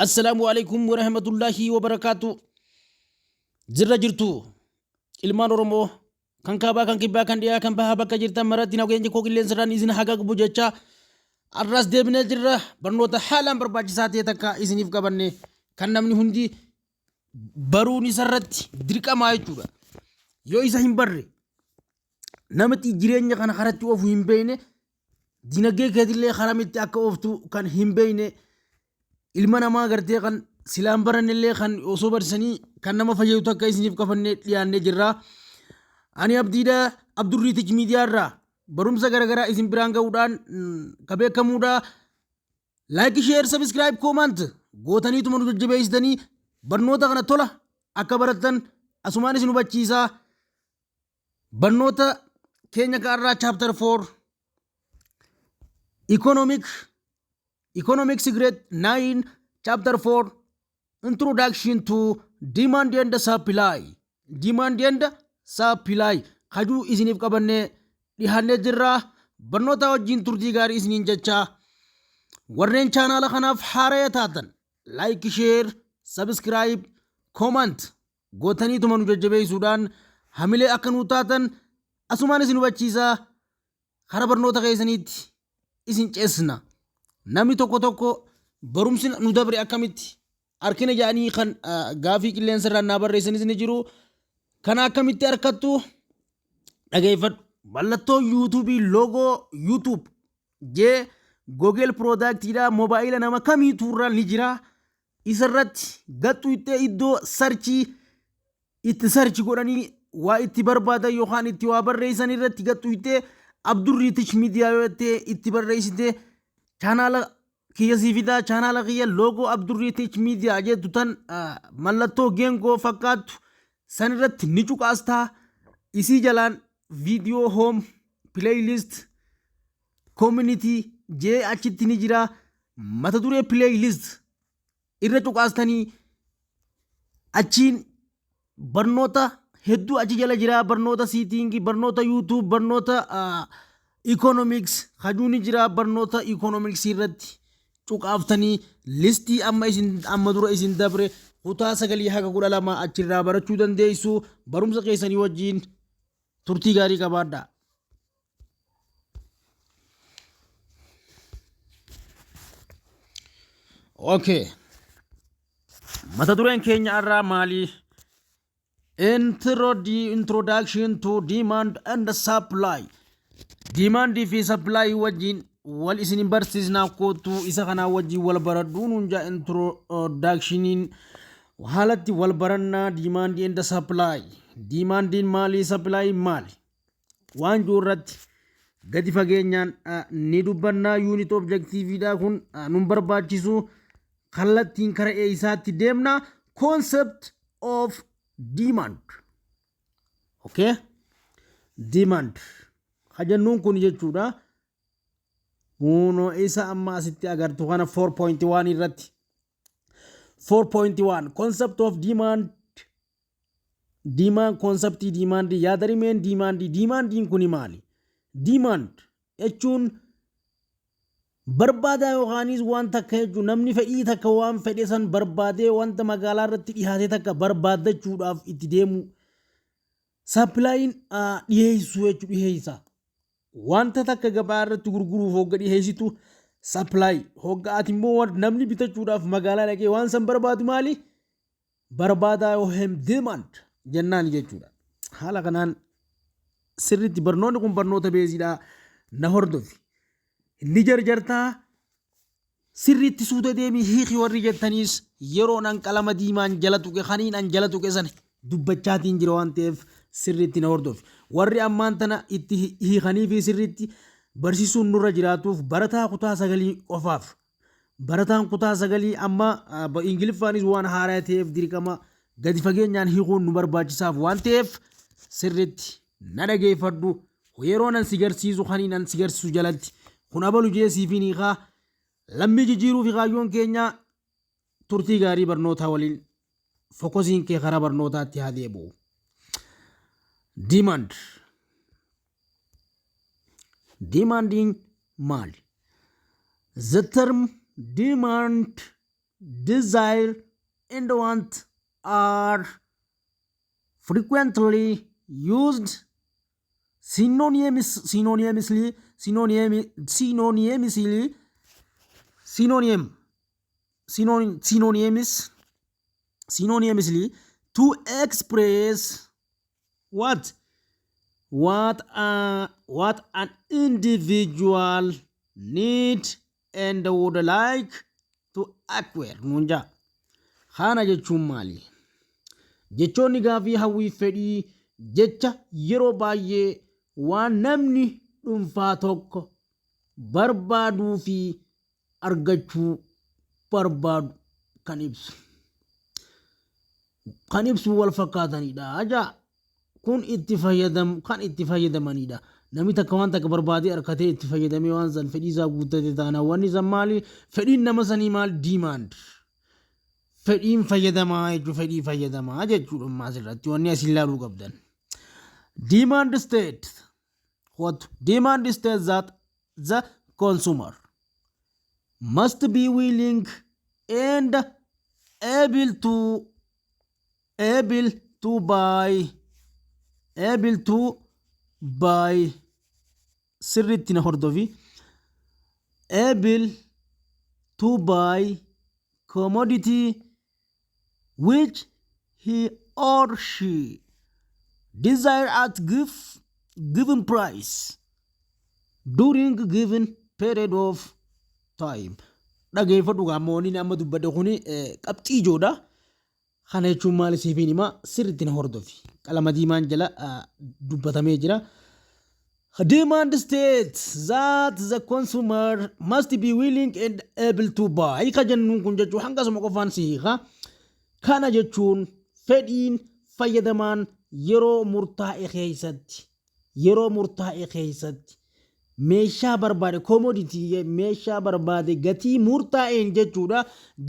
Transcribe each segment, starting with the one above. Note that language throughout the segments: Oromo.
Assalamu alaikum wa rahmatullahi wa barakatuh. Jirra jirtu ilmaan Oromoo kan kaabaa kan kibbaa kan dhiyaa kan bahaa bakka jirtan maratti nageenya koo qilleensarraan isin haga qabu jecha arras deebinee jirra barnoota haalaan barbaachisaa ta'e takka isiniif qabanne kan namni hundi baruun isarratti dirqamaa jechuudha. Yoo isa hin barre namatti jireenya kana karatti ofu hin beekne dinagdee keetillee haramitti akka ooftu kan hin beekne ilma namaa gartee kan silaan barannellee kan osoo barsanii kan nama fayyadu takka isiniif qabannee dhiyaannee jirra. Ani Abdiidha Abdurii Teach Medea irraa barumsa garagaraa isin biraan ga'uudhaan kan beekamuudha. Like, share, subscribe, comment gootaniituma nu jajjabeessitanii barnoota kana tola akka barattan asumaan isin hubachiisa. Barnoota keenya kaarraa chapter 4 Economics grade 9 chapter 4 introduction to demand and supply hajuu isiniif qabanne dhihaannee jirra. Barnoota wajjin turtii gaarii isiniin jecha warreen chaanaala kanaaf haaraa taatan like, share, subscribe, comment gootaniituma nu jajjabeessuudhaan hamilee akka nu taatan asumaan isin hubachiisa. Hara barnoota keessaniitti isin ceesna. Namni tokko barumsi nu dabre akkamitti harkina jaanii kan gaafii qilleensarraan naa barreessanis ni jiru. Kana akkamitti harkattu dhageeffadhu. Mallattoo yuutuubii loogoo yuutuub jee Google Productidha mobaayila nama kamiiturra ni jira. Isarratti gattu ittee iddoo sarchii itti sarchi godhanii waa itti barbaadan yookaan itti waa barreessan irratti gattu ittee Abdurii Teach Medea yoo ittee itti barreessite channel kiyya siifida. Channel kiyya logo Abdurii Teach Medea jettu tan mallattoo geengoo fakkaattu san irratti ni cuqaastaa. Isii jalaan video home playlist community jee achitti ni jira. Mata duree playlist irra cuqaastanii achiin barnoota hedduu achi jala jira. Barnoota siitingi, barnoota YouTube, barnoota economics hajuu ni jira. Barnoota economics irratti cuqaaftanii listii amma dura isin dabre kutaa 9 haga 12 achirraa barachuu dandeessu. Barumsa keessanii wajjin turtii gaarii qabaadha. Okay. Mata dureen keenya irraa maali? Introduction to demand and supply. Demand fi supply wajjin wal isin barsiisnaa kootu isa kana wajjin wal baradhuun hunja introductioniin haalatti wal barannaa demand and supply. Demandiin maali? Supply maali? Waan joorratti gadi fageenyaan ni dubbannaa. Unit objectividha kun nun barbaachisu kallattiin kara isaatti deemna. Concept of demand. Okay? Demand. Hajannuun kun jechuudha. Kuno isa amma asitti agartu kana 4.1 irratti. 4.1 concept of demand. Concept demand yaadarimeen demandiin kuni maali? Demand jechuun barbaada yookaanis waan takka jechuun namni fedhii takka waan fedhe san barbaadee wanta magaalaa irratti dhiyaate takka barbaadachuudhaaf itti deemu. Supplying dhiyeessuu jechuudha. Dhiyeessa wanta takka gabaa irratti gurguruuf hogga dhiyeessitu supply. Hogga ati immoo namni bitachuudhaaf magaalaa dhaqee waan san barbaadu maali? Barbaadaa yookaan demand jennaan jechuudha. Haala kanaan sirriitti barnoonni kun barnoota beeziidha. Na hordofi. Ni jarjartaa sirriitti suuta deemii hiiki warri jettaniis yeroon an qalama diimaan jala tuqe kaniin an jala tuqe san dubbachaatiin jira waan ta'eef sirriitti na hordofi. Warri ammaan tana itti hiikanii fi sirriitti barsiisuun nurra jiraatuuf barataa kutaa 9 qofaaf. Barataan kutaa 9 amma Ingiliffaanis waan haaraa ta'eef dirqama gadi fageenyaan hiikuun nu barbaachisaaf waan ta'eef sirriitti na dhageeffadhu. Yeroon an si garsiisu kaniin an si garsiisu jalatti kun abalu jeesii fi niikaa lammii jijjiiruu fi kaayyoon keenya turtii gaarii barnootaa waliin fokosiin kee karaa barnootaatti haa deebi'u. Demandiin maali? The term demand desire, and want are frequently used synonymously to express what an individual need and would like to acquire. Nunja kana jechuun maali? Jechoonni gaafii hawwii fedhii jecha yeroo baay'ee waan namni dhuunfaa tokko barbaaduu fi argachuu barbaadu kan ibsu wal fakkaatanidha. Ajaa kun itti fayyadamanidha. Namni takka waan takka barbaadee arkatee itti fayyadamee waan san fedhii isaa guuttate taana wanni san maali? Fedhiin nama sanii maal? Demand. Fedhiin fayyadamaa jechuun fedhii fayyadamaa jechuudha asirratti wanni as ilaaluu qabdan. Demand state. What? Demand states that the consumer must be willing and able to buy sirriitti na hordofi, able to buy commodity which he or she desire at given price during given period of time. Dhageeffadhu gaammoonni amma dubbadde kuni qabxii ijoodha. Kana jechuun maali siifin himaa sirriitti na hordofi. Qalama diimaan jala dubbatamee jira. Demand states that the consumer must be willing and able to buy. Ka jennuun kun jechuun hangasuma qofaan siiqa. Kana jechuun fedhiin fayyadamaan yeroo murtaa'e keessatti meeshaa barbaade commodity meeshaa barbaade gatii murtaa'een jechuudha.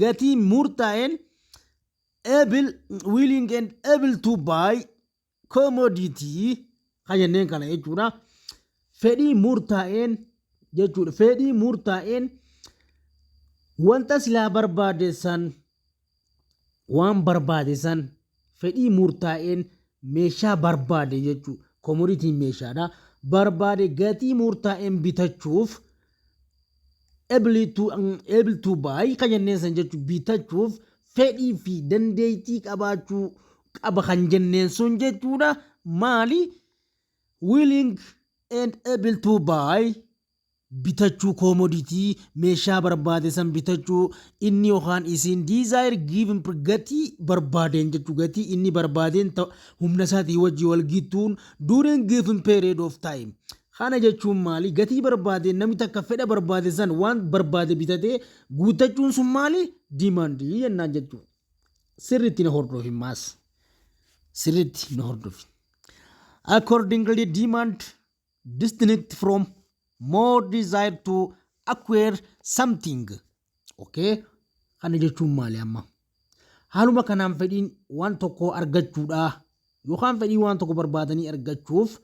Gatii murtaa'een willing and able to buy commodity ka jenneen kana jechuudha. Fedhii murtaa'een jechuudha. Fedhii murtaa'een wanta silaa barbaadesan waan barbaadesan fedhii murtaa'een meeshaa barbaade jechuudha. Commodity meeshaadha. Barbaade gatii murtaa'een bitachuuf able to buy ka jenneen san jechuudha. Bitachuuf fedhii fi dandeettii qabaachuu qaba kan jenneen sun jechuudha. Maali? Willing and able to buy bitachuu commodity meeshaa barbaade san bitachuu inni yookaan isin desire given gatii barbaadeen jechuu gatii inni barbaadeen humna isaatii wajjii wal gituun during given period of time. Kana jechuun maali? Gatii barbaadeen namni takka fedha barbaade san waan barbaade bitatee guutachuun sun maali? Demand jennaan jechuudha. Sirriitti na hordofi maas. Sirriitti na hordofi. Accordingly, demand distinct from more desire to acquire something. Okay? Kana jechuun maali amma? Haaluma kanaan fedhiin waan tokko argachuudha yookaan fedhii waan tokko barbaadanii argachuuf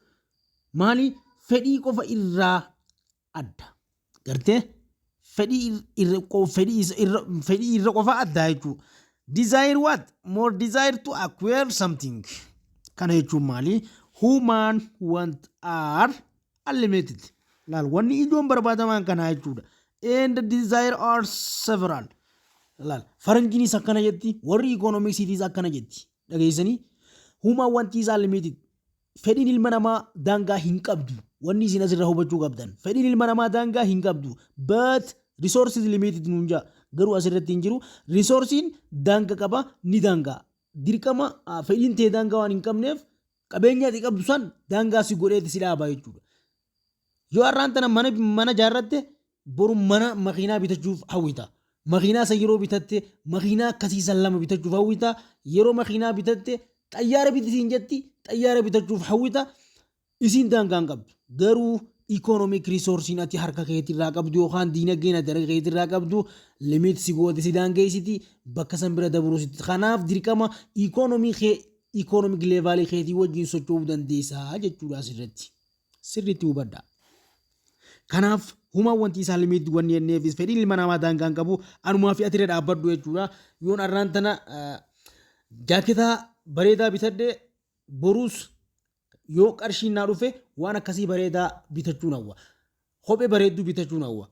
maali? Fedhii qofa irraa adda. Gartee? Fedhii irra qofa adda jechuudha. Desire what? More desire to acquire something. Kana jechuun maali? Human want are unlimited. Laal wanni ijoon barbaadamaan kana jechuudha. And desire are several. Laal faranjiinis akkana jetti, warri economics akkana jetti. Dhageessanii? Human want is unlimited. Fedhiin ilma namaa daangaa hin qabdu. Wanni isin asirra hubachuu qabdan. Fedhiin ilma namaa daangaa hin qabdu. But resources limited nunja. Garuu asirratti hin jiru. Resourceen daanga qaba ni daanga. Dirqama fedhiin tee daangaa waan hin qabneef qabeenyaati qabdu san daangaa si godheeti si dhaabaa jechuudha. Yoo har'aan tana mana jaarratte boru mana makiinaa bitachuuf hawwita. Makiinaa isa yeroo bitatte makiinaa akkasii san lama bitachuuf hawwita. Yeroo makiinaa bitatte xayyaara bitatiin jetti xayyaara bitachuuf hawwita. Isin daangaan qabdu. Garuu economic resourcein ati harka keetirraa qabdu yookaan diinagdeen ati harka keetirraa qabdu limit si goote si daangeessiti bakka san bira dabaluusitti. Kanaaf dirqama economic level keetii wajjin socho'uu dandeessaa jechuudha asirratti. Sirriitti hubadhaa. Kanaaf huma wanti isaa limit wanni enneefis fedhiin ilma namaa daangaan qabu anumaa fi atire dhaabbadhu jechuudha. Yoon arraan tana jaaketaa bareedaa bitadhe boruus yoo qarshiin naa dhufe waan akkasii bareedaa bitachuun hawwa. Kophee bareedduu bitachuun hawwa.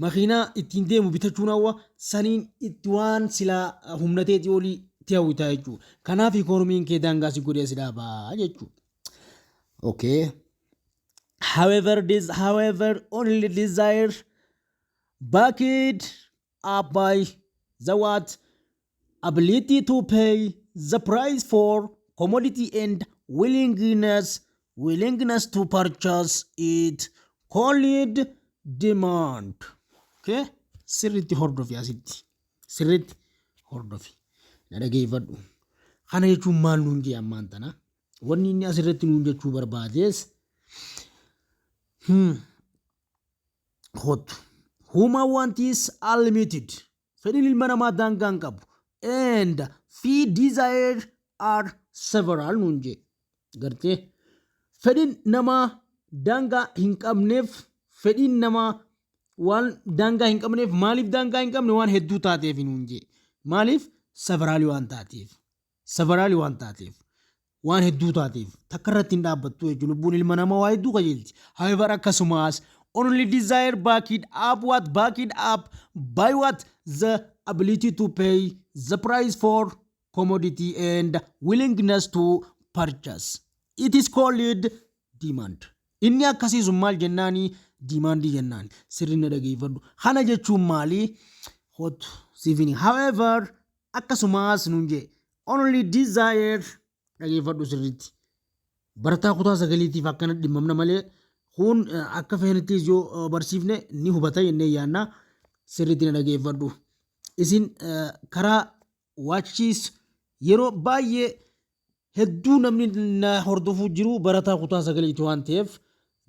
Makiinaa ittiin deemu bitachuun hawwa. Saniin itti waan silaa humnateetii olii hawwitaa jechuudha. Kanaaf ikoonomiin kee daangaa si godhee si dhaabaa jechuudha. Okay. However, only desire backed up by the what ability to pay the price for commodity and willingness to purchase it called demand. Okay, sirriitti hordofi asitti sirriitti hordofi na dhageeffadhu. Kana jechuun maal nuun jee ammaan tana wanni inni asirratti nuun jechuu barbaadees hot huma want is unlimited fedhiin ilma namaa daangaan qabu and fee desire are several nuun jee gartee fedhiin namaa daangaa hin qabneef fedhiin namaa waan daangaa hin qabneef maaliif daangaa hin qabne waan hedduu taateef nuun jee maaliif several waan taateef waan hedduu taateef takka irratti hin dhaabbattu jechuudha. Lubbuun ilma namaa waa hedduu qajeelti. However akkasumas only desire backed up by what the ability to pay the price for commodity and willingness to purchase. It is called demand. Inni akkasiisu maal jennaani demandii jennaani. Sirriin dhageeffadhu. Kana jechuun maali? Hot sivini. However akkasumas nuun jee only desire dhageeffadhu sirriitti. Barataa kutaa sagaliitiif akkana dhimmamna malee kun akka feenittis yoo barsiifne ni hubata jennee yaanna sirriitti na dhageeffadhu. Isin karaa waachiis yeroo baay'ee hedduu namni na hordofuu jiru barataa kutaa sagaliiti waan ta'eef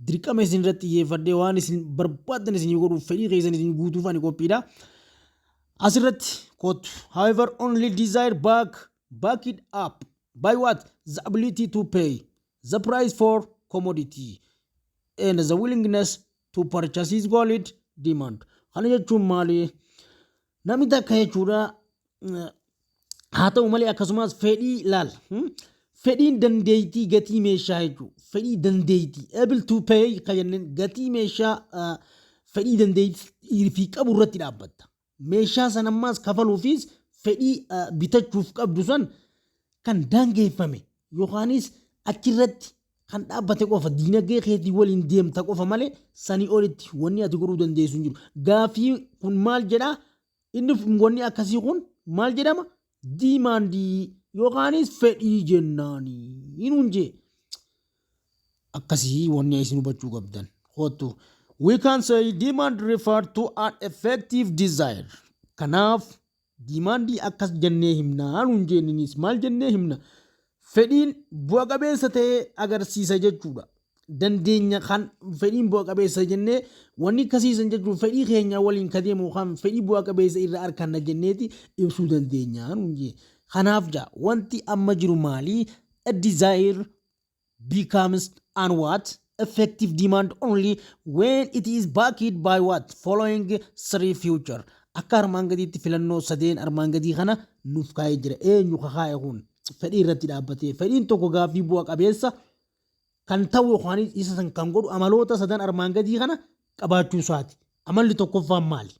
dirqama isin irratti xiyyeeffadhee waan isin barbaadan isin godhuuf fedhii keessan isin guutuuf ani qophiidha. Asirratti kootu however only desire backed up by what the ability to pay the price for commodity and the willingness to purchase is called demand. Kana jechuun maali? Namni takka jechuudha haa ta'u malee akkasumas fedhii laal fedhiin dandeettii gatii meeshaa jechuudha. Fedhii dandeettii able to pay kan gatii meeshaa fedhii dandeettii fi qabu irratti dhaabbatta. Meeshaa san ammaas kafaluufis fedhii bitachuuf qabdu san kan daangeeffame yookaanis achirratti kan dhaabbate qofa diinagdee keetii waliin deemta qofa malee sanii olitti wanni ati godhuu dandeessu hin jiru. Gaafii kun maal jedhaa? Inni wanni akkasii kun maal jedhama? Diimaandii yookaanis fedhii jennaanii hinuun jee akkasii wanni isin hubachuu qabdan. Hootu we can say demand refer to an effective desire. Kanaaf diimaandii akkas jennee himna hanuun jeenninis maal jennee himna? Fedhiin bu'a qabeessa ta'ee agarsiisa jechuudha. Dandeenya kan fedhiin bu'a qabeessa jennee wanni akkasiisan jechuun fedhii keenya waliin kadeemu kan fedhii bu'a qabeessa irra arkanna jenneeti ibsuu dandeenya hanuun jee. Kanaaf wanti amma jiru maali? A desire becomes an what? Effective demand only when it is backed by what? Following three future. Akka armaan gadiitti filannoo sadeen armaan gadii kana nuuf kaa'ee jira. Eenyu kakaa'e kun fedhii irratti dhaabbatee fedhiin tokko gaaffii bu'a qabeessa kan ta'u yookaan isa san kan godhu amaloota sadan armaan gadii kana qabaachuu isaati. Amalli tokkoffaan maali?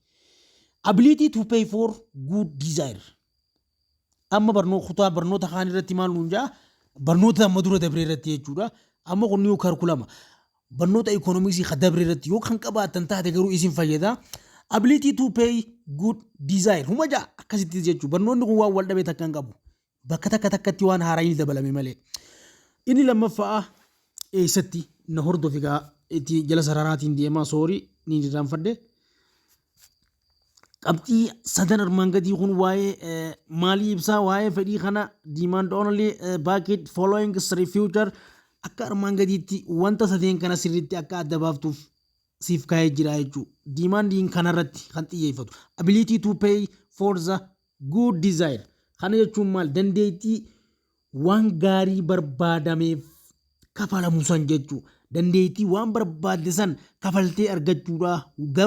Ability to pay for good desire. Amma barnoota kaan irratti maal nuun jaa? Barnoota amma dura dabree irratti jechuudha. Amma kun niu karikulama. Barnoota ikoonomiksii ka dabree irratti yoo kan qabaatan taate garuu isin fayyada. Ability to pay good desire. Huma jaa akkasitti jechuudha. Barnoonni kun waan wal dhabee takka hin qabu. Bakka takkatti waan haaraa hin dabalame malee. Inni lammaffaa eessatti na hordofi gaa itti jala sararaatiin deemaa soorii ni irraanfadhe. Qabxii sadan armaan gadii kun waa'ee maalii ibsaa waa'ee fedhii kana demand only backed following three future akka armaan gadiitti wanta sadeen kana sirriitti akka adda baaftuuf siif kaa'ee jira jechuudha. Demandiin kanarratti kan xiyyeeffatu. Ability to pay for the good desire. Kana jechuun maal? Dandeettii waan gaarii barbaadameef kafalamu san jechuudha. dandeettii waan barbaadde san kafaltee argachuudha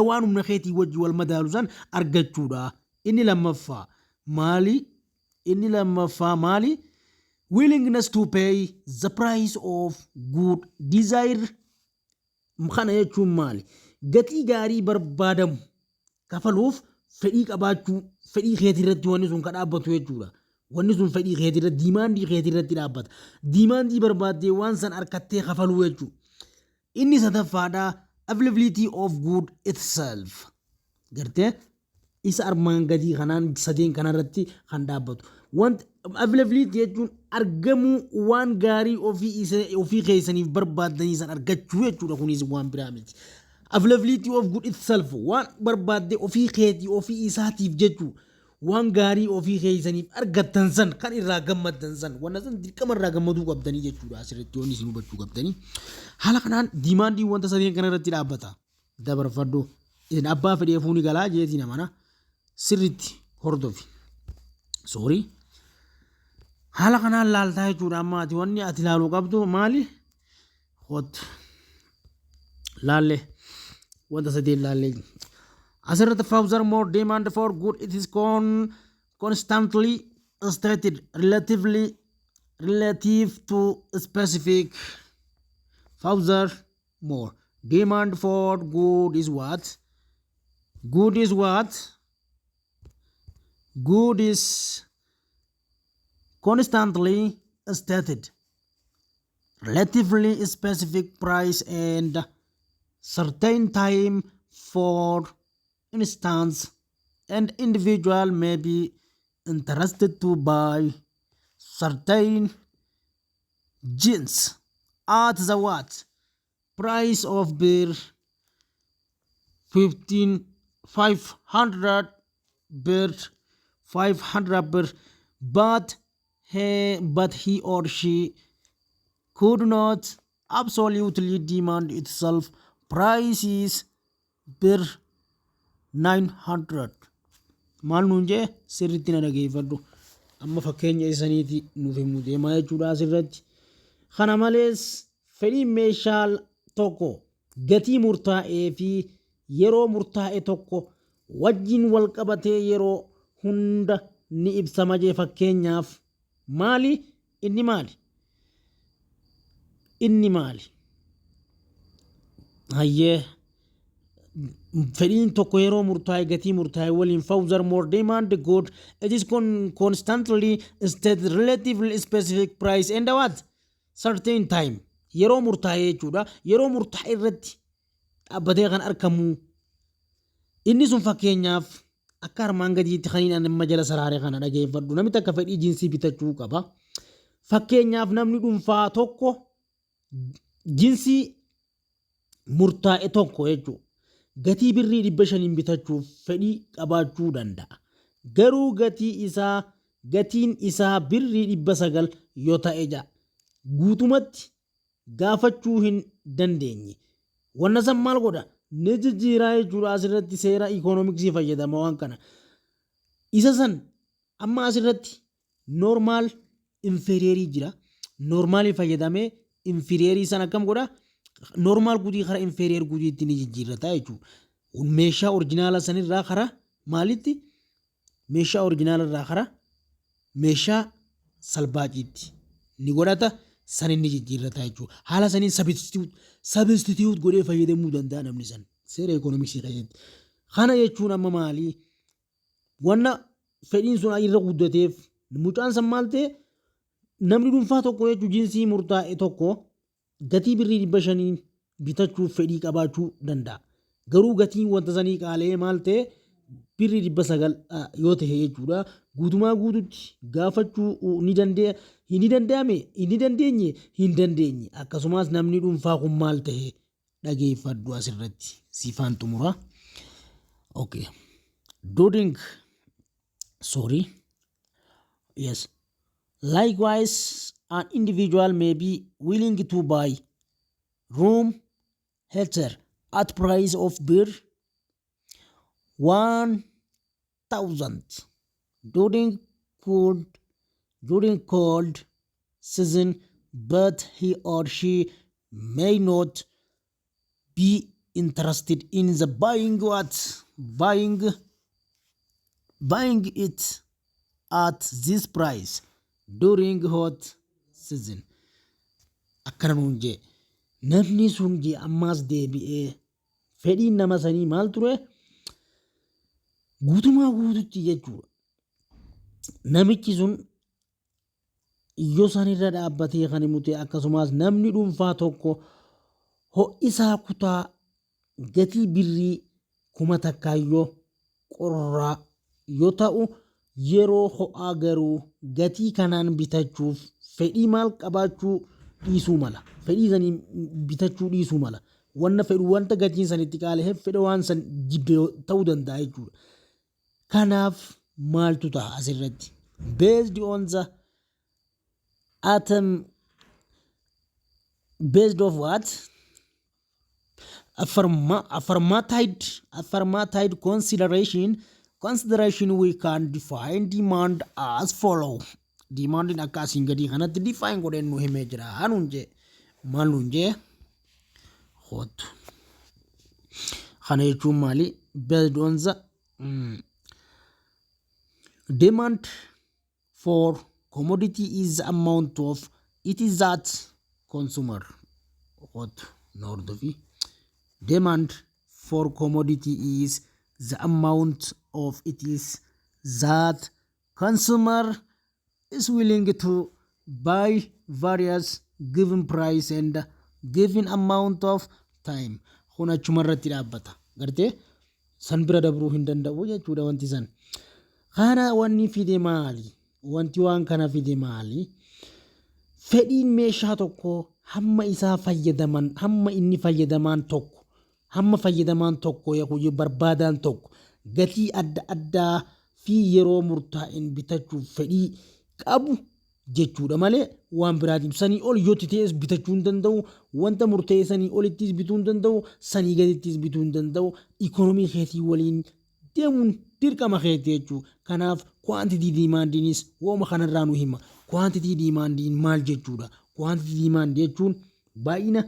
waan humna keetii wajji wal madaalu san argachuudha. Inni lammaffaa maali? Willingness to pay the price of good desire. Kana jechuun maali? Gatii gaarii barbaadamu kafaluuf fedhii qabaachuu, fedhii keetii irratti wanni sun ka dhaabbatu jechuudha. Wanni sun fedhii keetii irratti, diimaandii keetii irratti dhaabbata. Diimaandii barbaaddee waan san harkattee kafaluu jechuudha. Inni sadaffaadha, availability of good itself. Gartee isa armaan gadii kanaan sadeen kanarratti kan dhaabbatu. Want availability jechuun argamuu waan gaarii ofii keessaniif barbaadanii san argachuu jechuudha. Kunis waan biraa miti. Availability of good itself waan barbaadde ofii keetii ofii isaatiif jechuu waan gaarii ofii keessaniif argattan san kan irraa gammaddan san wanna san dirqama irraa gammaduu qabdanii jechuudha. Asirratti waan isin hubachuu qabdanii. Haala kanaan diimaandii wanta sadeen kanarratti dhaabbata. Dabarfadhu isin abbaa fedhee fuuni galaa jeetii namana sirriitti hordofi. Sorry. Haala kanaan laaltaa jechuudha. Amma ati wanni ati laaluu qabdu maali? Hot laalle wanta sadeen laalle. Asirratti furthermore demand for good it is constantly stated relative to specific. Furthermore demand for good is what? Good is what? Good is constantly stated relatively specific price and certain time. For instance, an individual may be interested to buy certain jeans at the what? Price of beer 500 beer 500 beer, but he or she could not absolutely demand itself prices beer 900. Maal nuun jee sirriitti na dhageeffadhu. Amma fakkeenya isaniiti nuuf himuu deemaa jechuudha asirratti. Kana malees fedhiin meeshaa tokko gatii murtaa'ee fi yeroo murtaa'e tokko wajjin wal qabatee yeroo hunda ni ibsama jee. Fakkeenyaaf maali? Inni maali? Hayyee fedhiin tokko yeroo murtaa'e gatii murtaa'e waliin. Furthermore demand good it is constantly stated relatively specific price and what? Certain time. Yeroo murtaa'e jechuudha. Yeroo murtaa'e irratti dhaabbatee kan argamu. Inni sun fakkeenyaaf akka armaan gadiitti kan inni amma jala saraaree kana dhageeffadhu. Namni takka fedhii jiinsii bitachuu qaba. Fakkeenyaaf namni dhuunfaa tokko jiinsii murtaa'e tokko jechuudha. Gatii birrii 500 bitachuuf fedhii qabaachuu danda'a. Garuu gatiin isaa birrii 900 yoo ta'e guutumatti gaafachuu hin dandeenye. Wanna san maal godha? Ni jijjiiraa jechuudha. Asirratti seera ikoonomiksii fayyadama waan kana. Isa san amma asirratti normaal inferiyerii jira. Normaalii fayyadamee inferiyerii san akkam godha? Normaal gudii kara inferiyer gudiitti ni jijjiirrata jechuudha. Meeshaa orjinaala sanirraa kara maalitti? Meeshaa orjinaala irraa kara meeshaa salbaaciitti ni godhata san inni jijjiirrata jechuudha. Haala saniin substitute godhee fayyadamuu danda'a namni san. Seera ikoonomiksii keessatti. Kana jechuun amma maali? Wanna fedhiin sun irra guddateef mucaan san maal ta'e? Namni dhuunfaa tokko jechuun jiinsii murtaa'e tokko gatii birrii 500 bitachuuf fedhii qabaachuu danda'a. Garuu gatiin wanta sanii qaala'ee maal ta'e? Birrii 900 yoo ta'e jechuudha. Guutumaa guututti gaafachuu ni danda'a. Hin dandeenye. Akkasumas namni dhuunfaa kun maal ta'e dhageeffadhu asirratti siifaan xumura. Okay. Likewise, an individual may be willing to buy room heater at price of beer 1,000 during cold season, but he or she may not be interested in the buying it at this price during hot season. Akkana nuun jee namni sun jee ammaas deebi'ee fedhiin nama sanii maal ture guutumaa guututti jechuudha. Namichi sun yoo sanirra dhaabbatee kan himute akkasumas namni dhuunfaa tokko ho'isaa kutaa gatii birrii 1,000 qorraa yoo ta'u yeroo ho'aa garuu gatii kanaan bitachuuf fedhii maal qabaachuu dhiisuu mala. Fedhii sanii bitachuu dhiisuu mala. Wanna fedhu wanta gatiin sanitti qaala'e fedha waan san jibbe ta'uu danda'a jechuudha. Kanaaf maaltu ta'a asirratti? Based on the atom based of what? Affirmative consideration we can define demand as follow. Demand in akkasiin gadi kanatti define godhen nu himee jira. Hanuun jee maal nuun jee hootu. Kana jechuun maali? Based on the demand for commodity is the amount of it is that consumer. Hootu nordofi. Demand for commodity is the amount of it is that consumer is willing to buy various given price and given amount of time. Kun achuma irratti dhaabbata. Gartee san bira dabruu hin danda'u jechuudha wanti san. Kana wanni fide maali? Wanti waan kana fide maali? Fedhiin meeshaa tokko hamma isaa fayyadaman hamma inni fayyadamaan tokko hamma fayyadamaan tokko yoo barbaadan tokko gatii adda addaa fi yeroo murtaa'een bitachuuf fedhii qabu jechuudha malee waan biraatiin sanii ol yoo ta'es bitachuu hin danda'u wanta murtaa'e sanii olittis bituu hin danda'u sanii gadittis bituu hin danda'u ikonomii keetii waliin deemuun dirqama keetii jechuudha. Kanaaf quantity demandiinis wooma kanarraa nu hima. Quantity demandiin maal jechuudha? Quantity demand jechuun baay'ina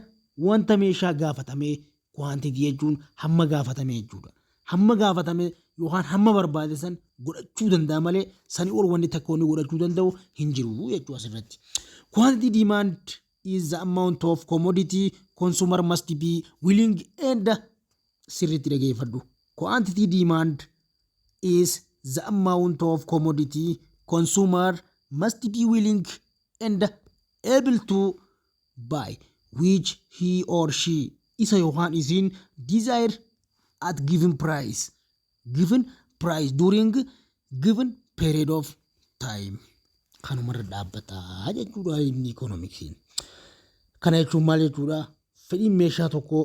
wanta meeshaa gaafatamee quantity jechuun hamma gaafatame jechuudha. Hamma gaafatame yookaan hamma barbaade san godhachuu danda'a malee sanii ol wanti takka wanni godhachuu danda'u hin jiru jechuudha asirratti. Quantity demand is the amount of commodity consumer must be willing and sirriitti dhageeffadhu. Quantity demand is the amount of commodity consumer must be willing and able to buy which he or she isa yookaan isiin desire at given price during given period of time. Kanumarra dhaabbataa jechuudha inni economicsiin. Kana jechuun maal jechuudha? Fedhiin meeshaa tokko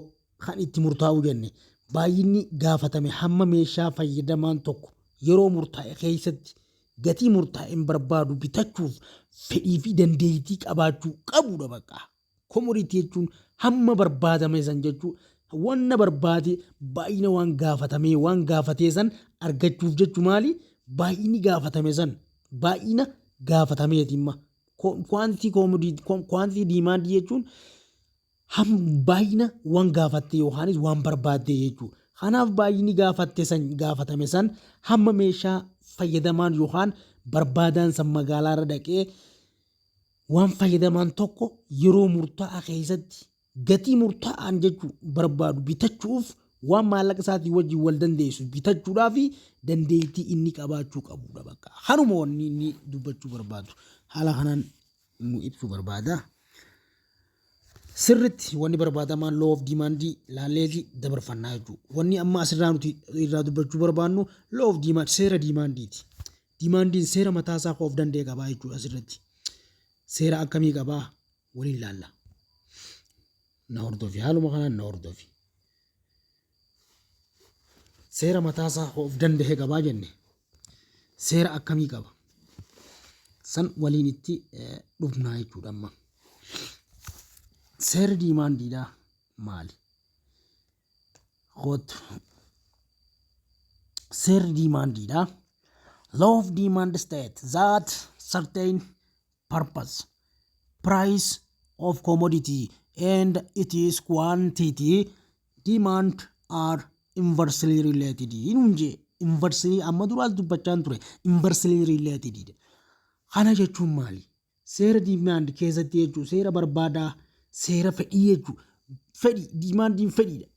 kan itti murtaa'uu jenne baay'inni gaafatame hamma meeshaa fayyadamaan tokko yeroo murtaa'e keessatti gatii murtaa'een barbaadu bitachuuf fedhii fi dandeettii qabaachuu qabudha bakka. Commodity jechuun hamma barbaadame san jechuudha. Wanna barbaade baay'ina waan gaafatee san argachuuf jechu maali? Baay'inni gaafatame san baay'ina gaafatameetimma. Quantity demand jechuun baay'ina waan gaafatte yookaanis waan barbaadde jechuudha. Kanaaf baay'inni gaafatame san hamma meeshaa fayyadamaan yookaan barbaadan san magaalaarra dhaqee waan fayyadamaan tokko yeroo murtaa'aa keessatti gatii murtaa'aan jechuu barbaadu bitachuuf waan maallaqa isaatii wajjin wal dandeessu bitachuudhaa fi dandeettii inni qabaachuu qabudha bakka. Hanuma wanni inni dubbachuu barbaadu. Haala kanaan nu ibsuu barbaada. Sirriitti wanni barbaadamaan law of demand laaleeti dabarfannaa jechuudha. Wanni amma asirraa nuti irraa dubbachuu barbaannu law of demand seera dimaandiiti. Dimaandiin seera mataasaa of danda'e qabaa jechuudha asirratti. Seera akkamii qabaa waliin laalla. Na hordofi haaluma kanaan na hordofi. Seera mataasaa of danda'e qabaa jenne seera akkamii qaba? San waliin itti dhufnaa jechuudha amma. Seera dimaandiidhaa maali? Seera dimaandiidhaa law of demand states that certain purpose price of commodity and it is quantity demand are inversely related. Inunje inversely amma duras dubbachaan ture inversely related. Kana jechuun maali? Seera demand keessatti jechuun seera barbaadaa seera fedhii jechuun fedhii demandiin fedhiidha.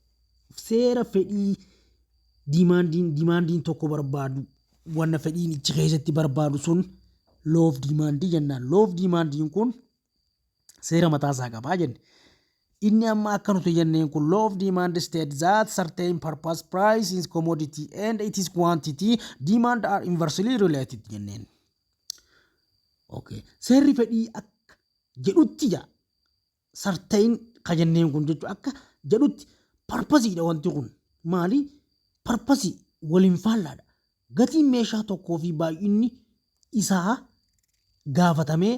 Seera fedhii demandiin tokko barbaadu wanna fedhiin ichi keessatti barbaadu sun law of demand jennaan. Law of demand kun seera mataa isaa qabaa jenne. Inni amma akka nuti jenneen kun law of demand states that certain purpose price is commodity and it is quantity demand are inversely related jenneen. Okay. Seerri fedhii akka jedhutti jaa certain ka jenneen kun jechuun akka jedhutti purposeidha wanti kun. Maali? Purpose waliin faallaadha. Gatiin meeshaa tokkoo fi baay'inni isaa gaafatamee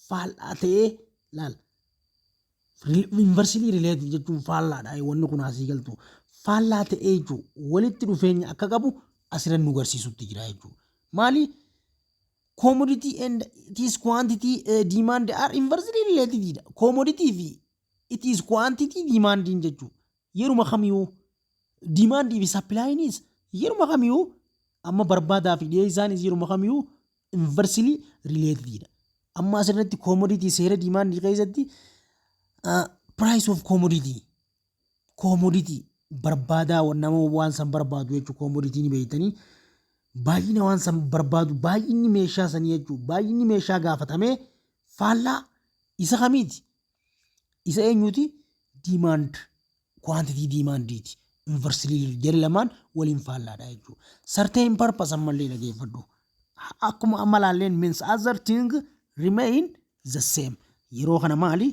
faallaa ta'ee laala. Inversely related jechuun faallaadha. Wanni kun asii galtu faallaa ta'ee jechuun walitti dhufeenya akka qabu asirra nu agarsiisutti jira jechuudha. Maali? Commodity and it is quantity demand are inversely related. Commodity fi it is quantity demanding jechuudha. Yeruma kamiyuu demand fi supply is yeruma kamiyuu amma barbaadaa fi dhiyeessaanis yeruma kamiyuu inversely related. Amma asirratti commodity seera demand keessatti price of commodity barbaadaa nama waan san barbaadu jechuudha. Commodity ni beeytanii baay'ina waan san barbaadu baay'inni meeshaa sanii jechuudha. Baay'inni meeshaa gaafatamee faallaa isa kamiiti? Isa eenyuti? Demand quantity demandiiti. Inversely jala lamaan waliin faallaadha jechuudha. Certain purpose ammallee dhageeffadhu. Akkuma amma laalleen means other thing remain the same. Yeroo kana maali?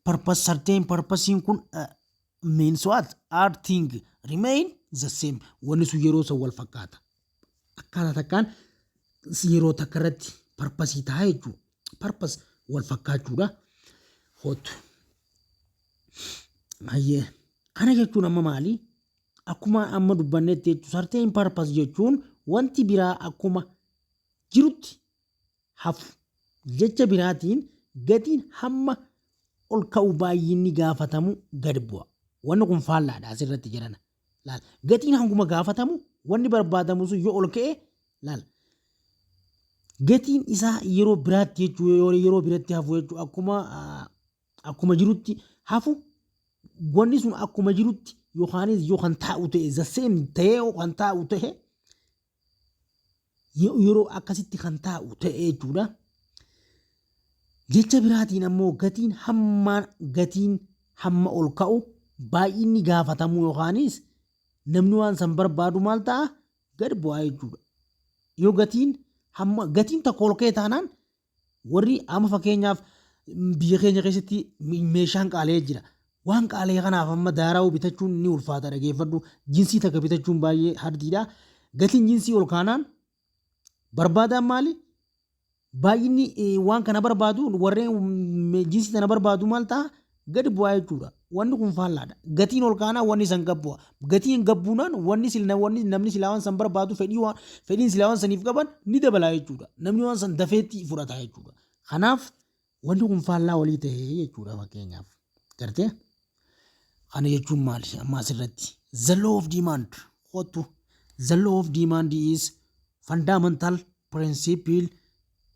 Purpose certain purpose kun means what? Other thing remain the same. Wanni sun yeroo san wal fakkaata. Akkaataa takkaan yeroo takka irratti purpose ta'a jechuudha. Purpose wal fakkaachuudha. Hootu. Hayyee. Kana jechuun amma maali? Akkuma amma dubbannetti jechuun certain purpose jechuun wanti biraa akkuma jirutti hafu. Jecha biraatiin gatiin hamma ol ka'u baay'inni gaafatamu gad bu'a. Wanni kun faallaadha asirratti jedhana. Laal. Gatiin hanguma gaafatamu wanni barbaadamu sun yoo ol ka'e laal. Gatiin isaa yeroo biraatti jechuun yeroo biratti hafu jechuun akkuma jirutti hafu. Wanni sun akkuma jirutti yookaanis yoo kan taa'u ta'e the same ta'ee yoo kan taa'u ta'e yeroo akkasitti kan taa'u ta'e jechuudha. Jecha biraatiin ammoo gatiin hamma ol ka'u baay'inni gaafatamu yookaanis namni waan san barbaadu maal ta'a? Gad bu'aa jechuudha. Yoo gatiin tokko ol ka'e taanaan warri amma fakkeenyaaf biyya keenya keessatti meeshaan qaala'ee jira. Waan qaala'ee kanaaf amma daaraa bitachuun ni ulfaata dhageeffadhu. Jinsii takka bitachuun baay'ee hardiidha. Gatiin jinsii ol kaanaan barbaadaan maali? Baay'inni waan kana barbaadu warreen jinsii tana barbaadu maal ta'a? Gad bu'aa jechuudha. Wanni kun faallaadha. Gatiin ol kaanaan wanni san gad bu'a. Gatiin gad buunaan wanni namni silaa waan san barbaadu fedhiin silaa waan saniif qaban ni dabala jechuudha. Namni waan san dafeetti fudhata jechuudha. Kanaaf wanni kun faallaa walii ta'ee jechuudha fakkeenyaaf. Gartee? Kana jechuun maali? Amma asirratti the law of demand. The law of demand is fundamental principle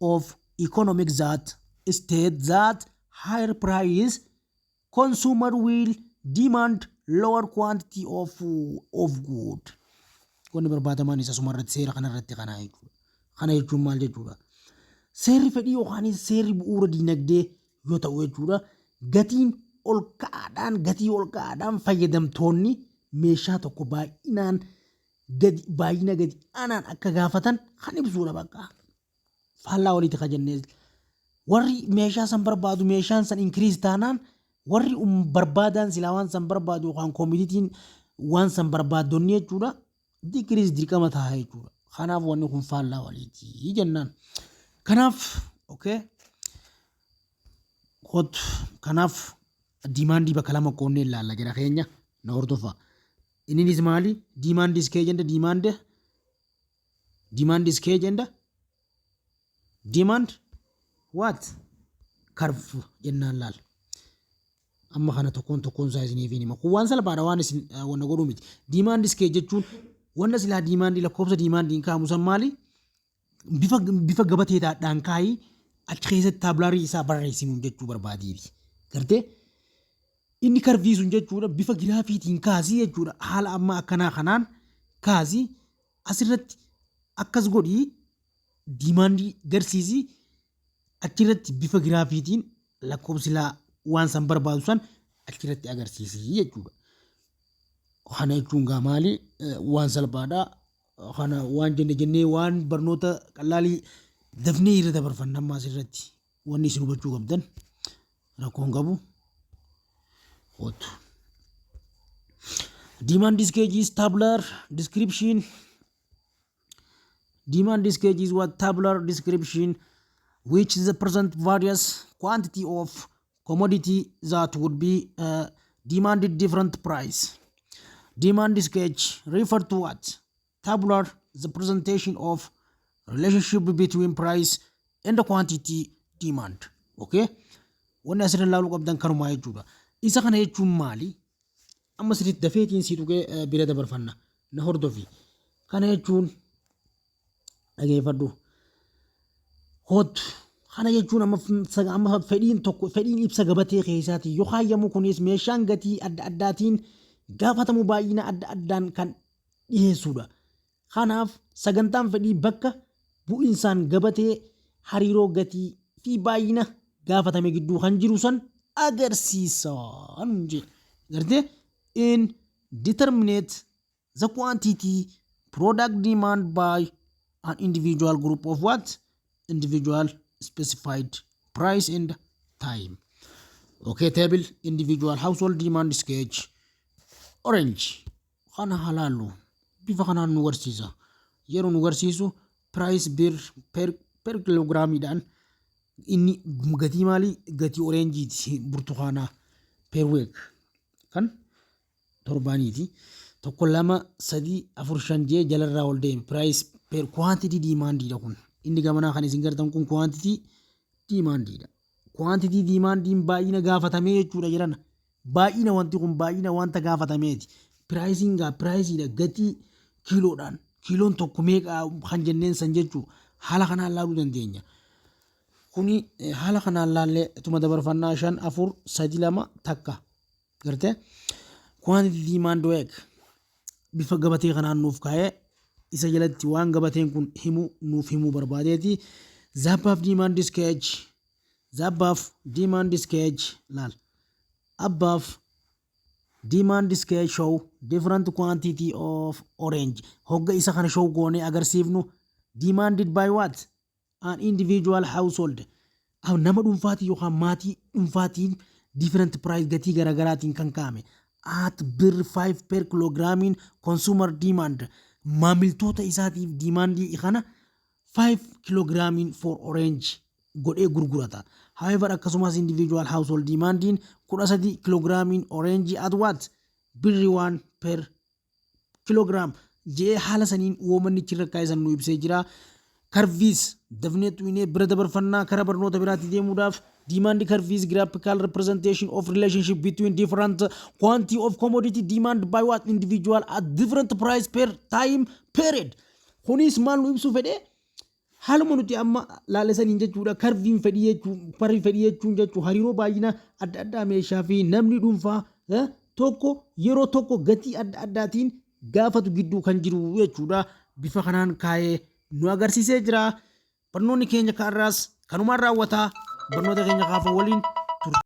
of economics that states that higher price consumer will demand lower quantity of good. Wanni barbaadaman isa sumarratti seera kanarratti kana jechuudha. Kana jechuun maal jechuudha? Seerri fedhii yookaanis seerri bu'uura diinagdee yoo ta'u jechuudha. Gatii ol ka'aadhaan fayyadamtoonni meeshaa tokko baay'ina gadi aanaan akka gaafatan kan ibsuudha bakka. Faallaa walitti ka jennee warri meeshaa san barbaadu meeshaan san increase taanaan warri barbaadan silaa waan san barbaadu yookaan koomitiitiin waan san barbaadonni jechuudha decrease dirqama ta'a jechuudha. Kanaaf wanni kun faallaa waliiti jennaan. Kanaaf okay. Kanaaf diimaandii bakka lama qoonnee ilaalla jedha keenya na hordofa. Innis maali? Diimaandii iskee jenda diimaandii iskee jenda demand what? Curve jennaan laal. amma kana tokkoon isaa isiniif hima kun waan salphaadha waan isin wanna godhu miti demand scale jechuun wanda silaa demand lakkoofsa demand kaamu san maali bifa gabateedhaan kaayii achi keessatti taabilaarii isaa barreessinu jechuu barbaadiiti gartee inni karvii sun jechuudha bifa giraafiitiin kaasii jechuudha haala amma akkanaa kanaan kaasii asirratti akkas godhii diimaandii garsiisii achirratti bifa giraafiitiin lakkoofsilaa waan san barbaadu san achirratti agarsiisii jechuudha. Kana jechuun gaa maali waan salphaadhaa kana waan jennee waan barnoota qalaalii dafnee irra dabarfanna ammaa asirratti wanni isin hubachuu qabdan rakkoon qabu. What? Demand gauge is tabular description. Demand gauge is what tabular description which is the present various quantity of commodity that would be demanded different price. Demand gauge refer to what? Tabular, the presentation of relationship between price and the quantity demand. Okay? When I said lalu qabdan kanuma jechuudha. Isa kana jechuun maali? Amma sirriitti dafeetiin si tuqee bira dabarfanna na hordofi. Kana jechuun dhageeffadhu. Hootu kana jechuun amma fedhiin ibsa gabatee keessaati yoo haayyamu kunis meeshaan gatii adda addaatiin gaafatamu baay'ina adda addaan kan dhiyeessuudha. Kanaaf sagantaan fedhii bakka bu'insaan gabatee hariiroo gatii fi baay'ina gaafatame gidduu kan jiru san agarsiisan jedhe. In determinate the quantity product demand by an individual group of what? Individual specified price and time. Okay, table individual household demand gauge. Orange. Kana halalu. Bifa kana nu garsiisa. Yeroo nu garsiisu price per kilogramidhaan inni gatii maali gatii orangeeti burtukaanaa per week kan torbaaniiti tokko lama sadii afur shan jee jalarraa ol deeme price per quantity demandiidha kun inni gamanaa kan isin gartan kun quantity demandiidha. Quantity demandiin baay'ina gaafatamee jechuudha jedhana baay'ina wanti kun baay'ina wanta gaafatameeti pricing priceidha gatii kiiloodhaan kiiloon tokko meeqa kan jenneen san jechuu haala kanaan laaluu dandeenya. Kuni haala kanaan laallee tuma dabarfannaa 5 4 3 2 takka gartee quantity demand week bifa gabatee kanaan nuuf kaa'ee isa jalatti waan gabateen kun nuuf himuu barbaadeeti. Zabbaaf demand gauge laal abbaaf demand gauge show different quantity of orange hogga isa kana show goone agarsiifnu demanded by what? An individual household. Nama dhuunfaati yookaan maatii dhuunfaatiin different price gatii garagaraatiin kan kaa'ame at bir 5 per kilogrammiin consumer demand maamiltoota isaatiif demandii kana 5 kilogrammiin for orange godhee gurgurata. However akkasumas individual household demandiin 13 kilogrammiin orange at what? Birri 1 per kilogram jee haala saniin uumanni chirrakkaa isan nu ibsee jira. Curves dafneetu inee bira dabarfannaa kara barnoota biraatti deemuudhaaf demand curves graphical representation of relationship between different quantity of commodity demand by what individual at different price per time period. Kunis maal nu ibsu fedhe haaluma nuti amma laalesaniin jechuudha curviin fedhii jechuun jechuu hariiroo baay'ina adda addaa meeshaa fi namni dhuunfaa tokko yeroo tokko gatii adda addaatiin gaafatu gidduu kan jiru jechuudha bifa kanaan kaayee nu agarsiisee jira. Barnoonni keenya kaarraas kanumaan raawwataa barnoota keenya kaafuu waliin